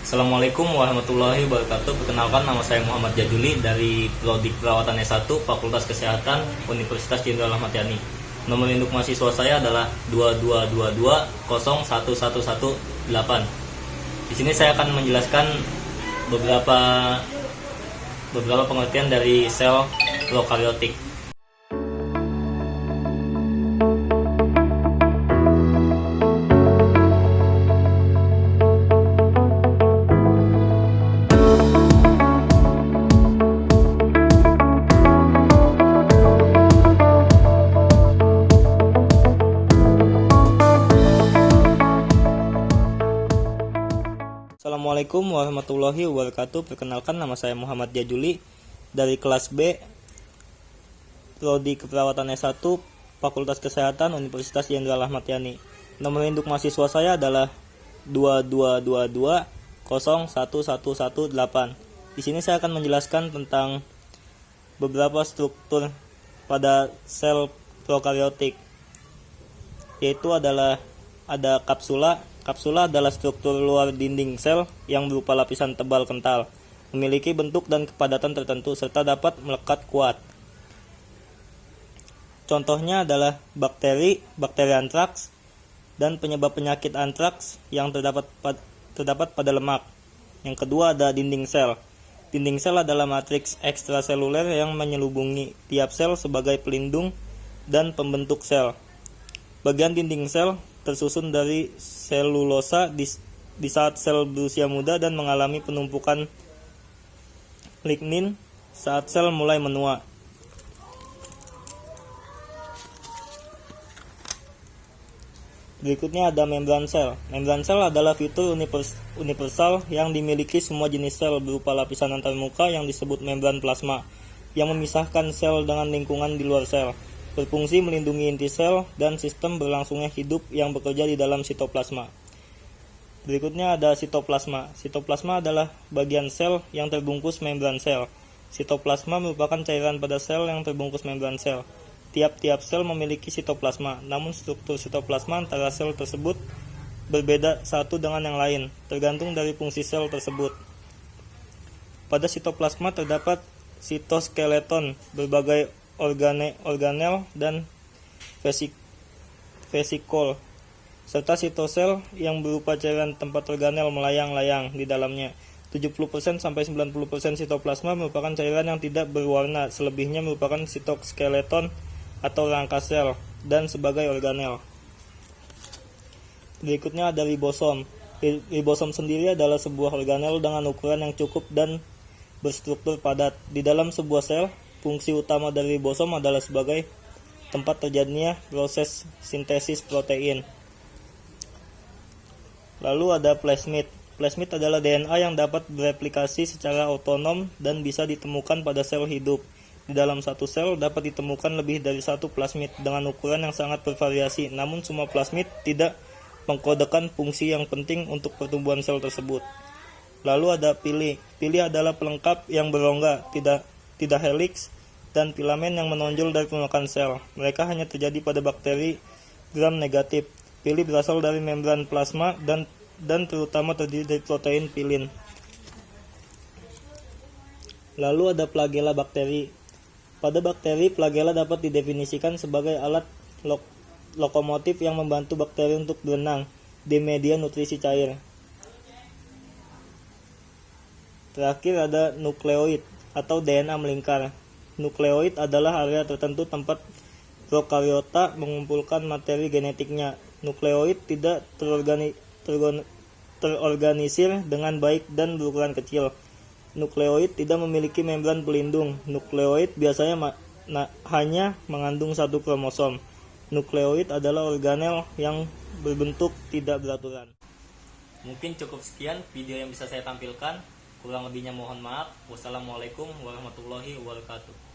Assalamualaikum warahmatullahi wabarakatuh. Perkenalkan, nama saya Muhammad Jajuli dari Prodi Perawatan S1 Fakultas Kesehatan Universitas Jenderal Ahmad Yani. Nomor induk mahasiswa saya adalah 2222011118. Di sini saya akan menjelaskan beberapa pengertian dari sel prokaryotik. Assalamualaikum warahmatullahi wabarakatuh. Perkenalkan, nama saya Muhammad Jajuli dari kelas B Prodi Keperawatan S1 Fakultas Kesehatan Universitas Jenderal Ahmad Yani. Nomor induk mahasiswa saya adalah 2222011118. Di sini saya akan menjelaskan tentang beberapa struktur pada sel prokaryotik, yaitu adalah ada kapsula. Kapsula adalah struktur luar dinding sel yang berupa lapisan tebal kental, memiliki bentuk dan kepadatan tertentu, serta dapat melekat kuat. Contohnya adalah bakteri antraks, dan penyebab penyakit antraks yang terdapat pada lemak. Yang kedua ada dinding sel. Dinding sel adalah matriks ekstraseluler yang menyelubungi tiap sel sebagai pelindung dan pembentuk sel. Bagian dinding sel tersusun dari selulosa di saat sel berusia muda dan mengalami penumpukan lignin saat sel mulai menua. Berikutnya ada membran sel. Membran sel adalah fitur universal yang dimiliki semua jenis sel berupa lapisan antarmuka yang disebut membran plasma yang memisahkan sel dengan lingkungan di luar sel. Berfungsi melindungi inti sel dan sistem berlangsungnya hidup yang bekerja di dalam sitoplasma. Berikutnya ada sitoplasma. Sitoplasma adalah bagian sel yang terbungkus membran sel. Sitoplasma merupakan cairan pada sel yang terbungkus membran sel. Tiap-tiap sel memiliki sitoplasma, namun struktur sitoplasma antara sel tersebut berbeda satu dengan yang lain, tergantung dari fungsi sel tersebut. Pada sitoplasma terdapat sitoskeleton, berbagai organel dan vesikol, serta sitosel yang berupa cairan tempat organel melayang-layang di dalamnya. 70% sampai 90% sitoplasma merupakan cairan yang tidak berwarna, selebihnya merupakan sitoskeleton atau rangka sel dan sebagai organel. Berikutnya ada ribosom. Ribosom sendiri adalah sebuah organel dengan ukuran yang cukup dan berstruktur padat. Di dalam sebuah sel, fungsi utama dari ribosom adalah sebagai tempat terjadinya proses sintesis protein. Lalu ada plasmid. Plasmid adalah DNA yang dapat bereplikasi secara otonom dan bisa ditemukan pada sel hidup. Di dalam satu sel dapat ditemukan lebih dari satu plasmid dengan ukuran yang sangat bervariasi, namun semua plasmid tidak mengkodekan fungsi yang penting untuk pertumbuhan sel tersebut. Lalu ada pili. Pili adalah pelengkap yang berongga, tidak heliks, dan filamen yang menonjol dari permukaan sel. Mereka hanya terjadi pada bakteri gram negatif. Pili berasal dari membran plasma dan terutama terdiri dari protein pilin. Lalu ada flagela bakteri. Pada bakteri, flagela dapat didefinisikan sebagai alat lokomotif yang membantu bakteri untuk berenang di media nutrisi cair. Terakhir ada nukleoid atau DNA melingkar. Nukleoid adalah area tertentu tempat prokariota mengumpulkan materi genetiknya. Nukleoid tidak terorganisir dengan baik dan berukuran kecil. Nukleoid tidak memiliki membran pelindung. Nukleoid biasanya hanya mengandung satu kromosom. Nukleoid adalah organel yang berbentuk tidak beraturan. Mungkin cukup sekian video yang bisa saya tampilkan. Kurang lebihnya mohon maaf. Wassalamualaikum warahmatullahi wabarakatuh.